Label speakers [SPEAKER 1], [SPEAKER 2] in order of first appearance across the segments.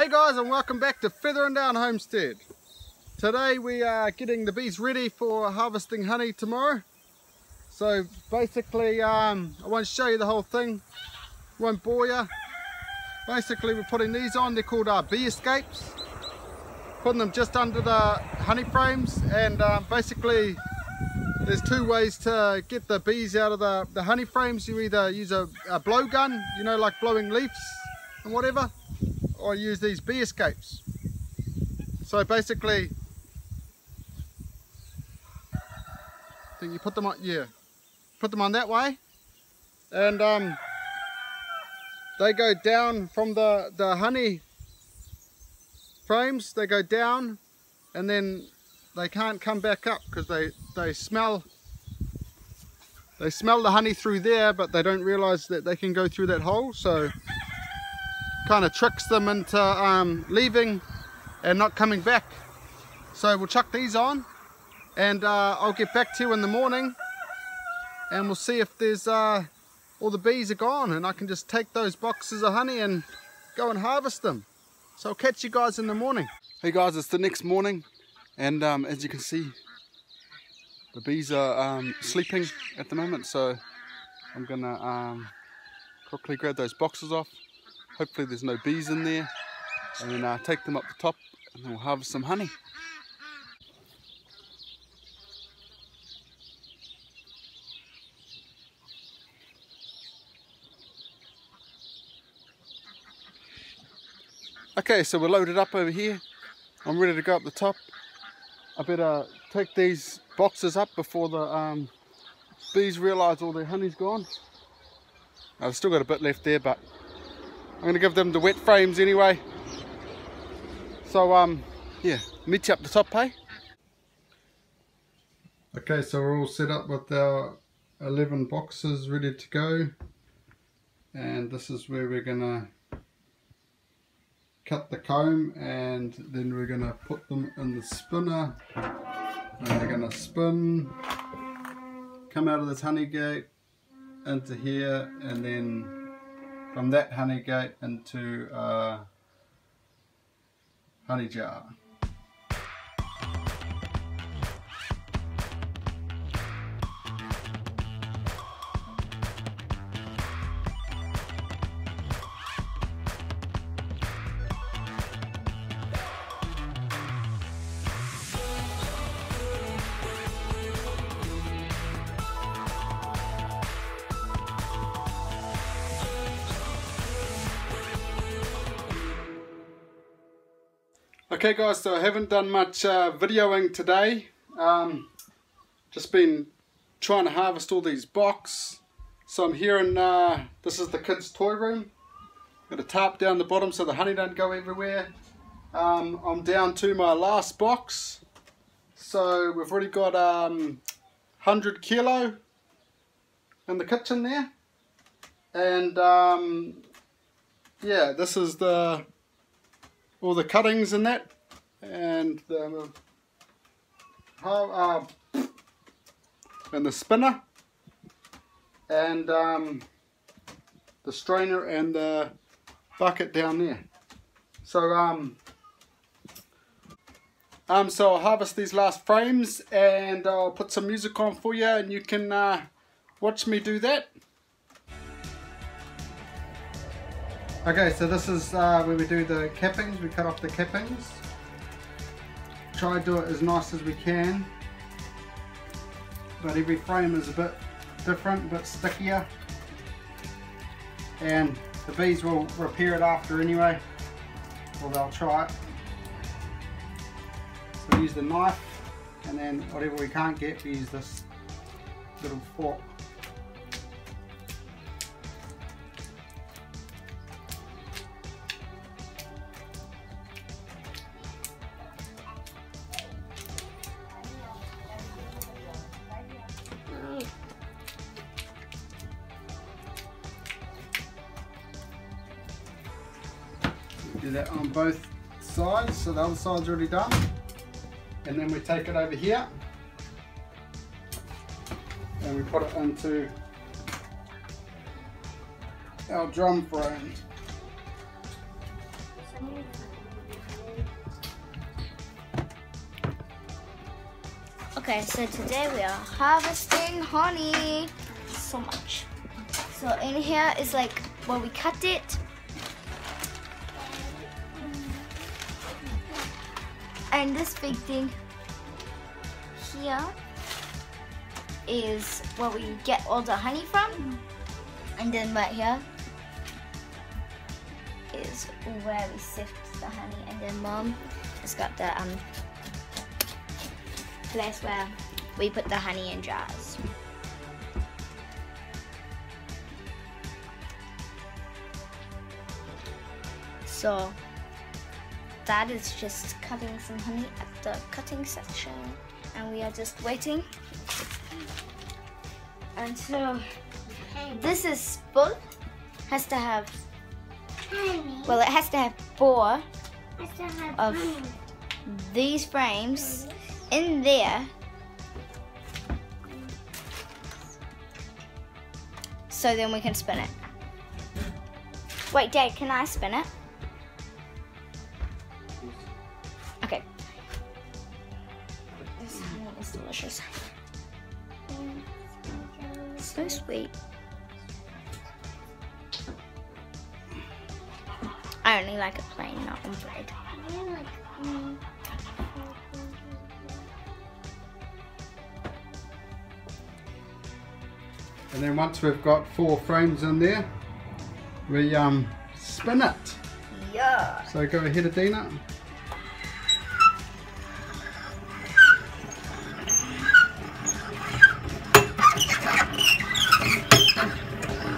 [SPEAKER 1] Hey guys, and welcome back to Feathering Down Homestead. Today we are getting the bees ready for harvesting honey tomorrow. So basically, I won't show you the whole thing, won't bore you. Basically we're putting these on, they're called bee escapes. Putting them just under the honey frames, and basically there's two ways to get the bees out of the honey frames. You either use a blowgun, you know, like blowing leaves and whatever, or use these bee escapes. So basically, I think you put them on, put them on that way, and they go down from the honey frames. They go down, and then they can't come back up because they smell the honey through there, but they don't realize that they can go through that hole. So kind of tricks them into leaving and not coming back. So we'll chuck these on, and I'll get back to you in the morning, and we'll see if there's all the bees are gone, and I can just take those boxes of honey and go and harvest them. So I'll catch you guys in the morning. Hey guys, it's the next morning, and as you can see, the bees are sleeping at the moment. So I'm gonna quickly grab those boxes off. Hopefully there's no bees in there, and then take them up the top, and then we'll harvest some honey. Okay, so we're loaded up over here. I'm ready to go up the top. I better take these boxes up before the bees realise all their honey's gone. I've still got a bit left there, but I'm going to give them the wet frames anyway. So yeah, meet you up the top, hey? Okay, so we're all set up with our 11 boxes ready to go, and this is where we're going to cut the comb, and then we're going to put them in the spinner, and they're going to spin, come out of this honey gate into here, and then from that honey gate into a honey jar. Okay guys, so I haven't done much videoing today. Just been trying to harvest all these box. So I'm here in, this is the kids' toy room. Got a tarp down the bottom so the honey don't go everywhere. I'm down to my last box. So we've already got 100 kilo in the kitchen there. And yeah, this is all the cuttings in that, and the spinner, and the strainer, and the bucket down there. So so I'll harvest these last frames, and I'll put some music on for you, and you can watch me do that. Okay, so this is where we do the cappings. We cut off the cappings. Try to do it as nice as we can, but every frame is a bit different, a bit stickier, and the bees will repair it after anyway, or they'll try it. So we use the knife, and then whatever we can't get, we use this little fork. Do that on both sides, so the other side's already done, and then we take it over here and we put it into our drum frame.
[SPEAKER 2] Okay, so today we are harvesting honey. So much. So in here is like where we cut it. And this big thing here is where we get all the honey from. And then right here is where we sift the honey. And then Mom has got the place where we put the honey in jars. So Dad is just cutting some honey at the cutting section, and we are just waiting. And so this is full. Has to have honey. Well, it has to have 4 of these frames in there, so then we can spin it. Wait, Dad, can I spin it? Okay. This honey is delicious. So sweet. I only like it plain, not on bread.
[SPEAKER 1] And then once we've got 4 frames in there, we spin it.
[SPEAKER 2] Yeah.
[SPEAKER 1] So go ahead, Adina.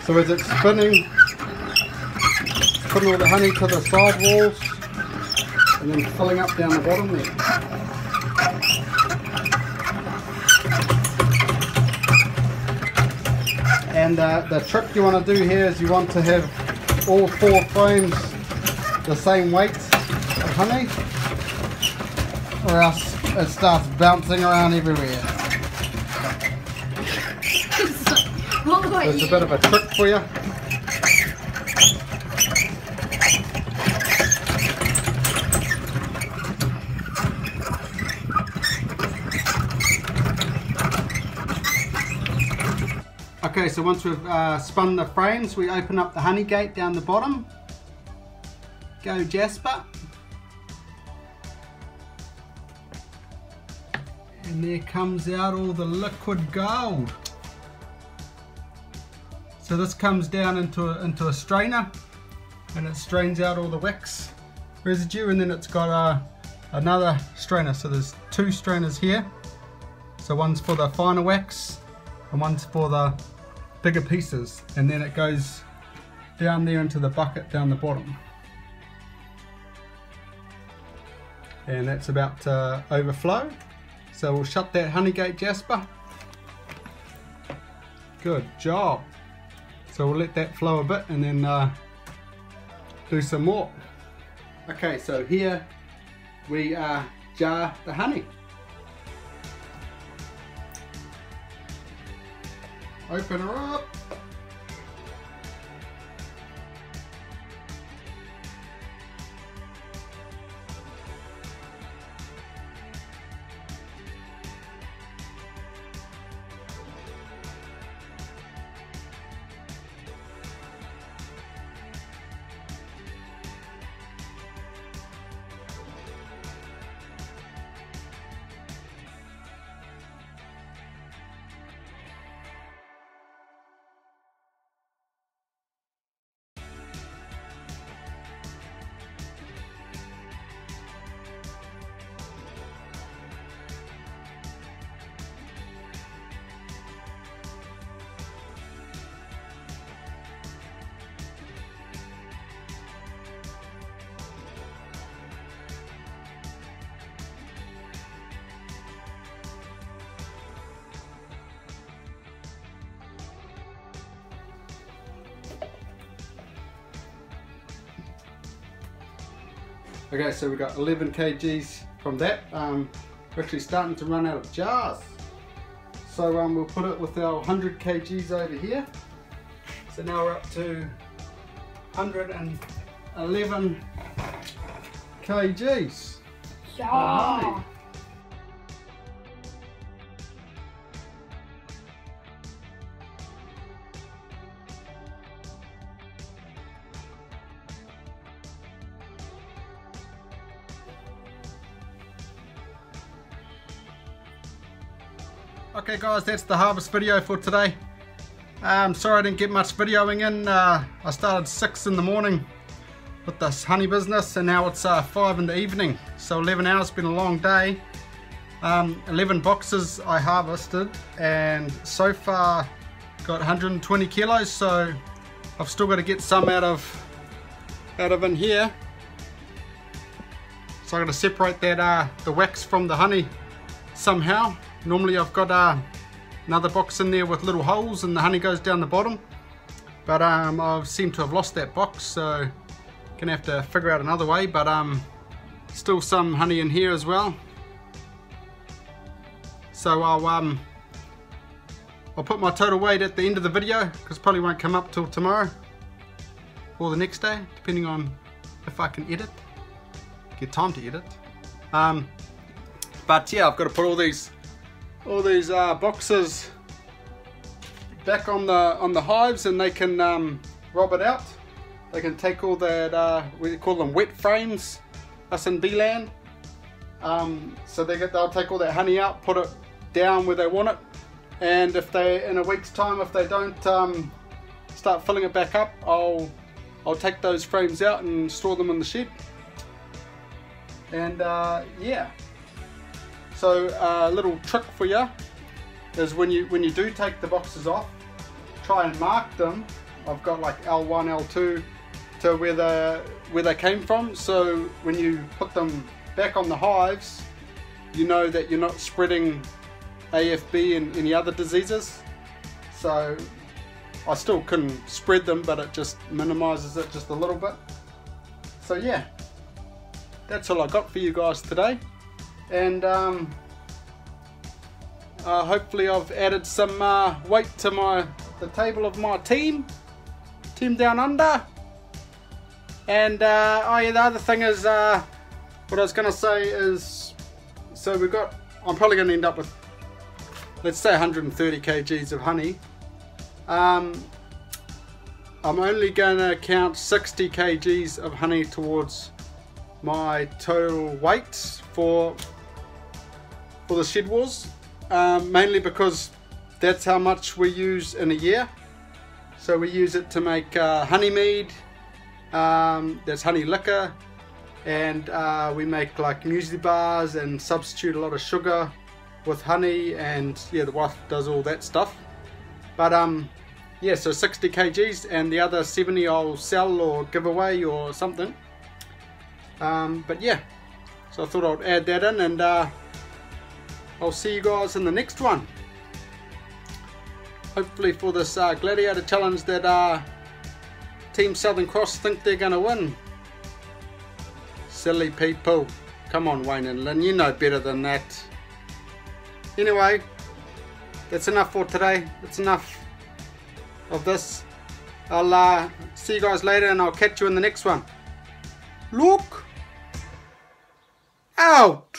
[SPEAKER 1] So as it's spinning, putting all the honey to the side walls and then filling up down the bottom there. And the trick you want to do here is you want to have all 4 frames the same weight of honey, or else it starts bouncing around everywhere. There's a bit of a trick for you. Okay, so once we've spun the frames, we open up the honey gate down the bottom. Go, Jasper. And there comes out all the liquid gold. So this comes down into a strainer, and it strains out all the wax residue, and then it's got another strainer. So there's 2 strainers here. So one's for the finer wax and one's for the bigger pieces, and then it goes down there into the bucket down the bottom. And that's about to overflow. So we'll shut that honey gate, Jasper. Good job. So we'll let that flow a bit and then do some more. Okay, so here we jar the honey. Open her up. Okay, so we've got 11 kgs from that. We're actually starting to run out of jars. So we'll put it with our 100 kgs over here. So now we're up to 111 kgs.
[SPEAKER 2] Yeah.
[SPEAKER 1] Okay guys, that's the harvest video for today. Sorry I didn't get much videoing in. I started 6 in the morning with this honey business, and now it's 5 in the evening, so 11 hours. Been a long day. 11 boxes I harvested, and so far got 120 kilos, so I've still got to get some out of in here. So I'm going to separate that the wax from the honey somehow. Normally I've got another box in there with little holes and the honey goes down the bottom, but I seem to have lost that box, so gonna have to figure out another way. But still some honey in here as well, so I'll put my total weight at the end of the video, because probably won't come up till tomorrow or the next day, depending on if I can edit, get time to edit. But yeah, I've got to put all these boxes back on the hives, and they can rob it out. They can take all that, we call them wet frames, us in bee land. So they'll take all that honey out, put it down where they want it, and if they, in a week's time, if they don't start filling it back up, I'll take those frames out and store them in the shed. And yeah. So a little trick for you is when you do take the boxes off, try and mark them. I've got like L1, L2 to where they came from, so when you put them back on the hives, you know that you're not spreading AFB and any other diseases. So I still couldn't spread them, but it just minimizes it just a little bit. So yeah, that's all I got for you guys today. And hopefully I've added some weight to the table of my team down under. And oh yeah, the other thing is, what I was going to say is, so I'm probably going to end up with, let's say 130 kgs of honey. I'm only going to count 60 kgs of honey towards my total weight for the Shed Wars, mainly because that's how much we use in a year. So we use it to make honey mead, there's honey liquor, and we make like muesli bars and substitute a lot of sugar with honey, and yeah, the wife does all that stuff. But yeah, so 60 kgs, and the other 70 I'll sell or give away or something. But yeah, so I thought I'd add that in, and I'll see you guys in the next one. Hopefully for this gladiator challenge that Team Southern Cross think they're going to win. Silly people. Come on, Wayne and Lynn, you know better than that. Anyway, that's enough for today. That's enough of this. I'll see you guys later, and I'll catch you in the next one. Look out!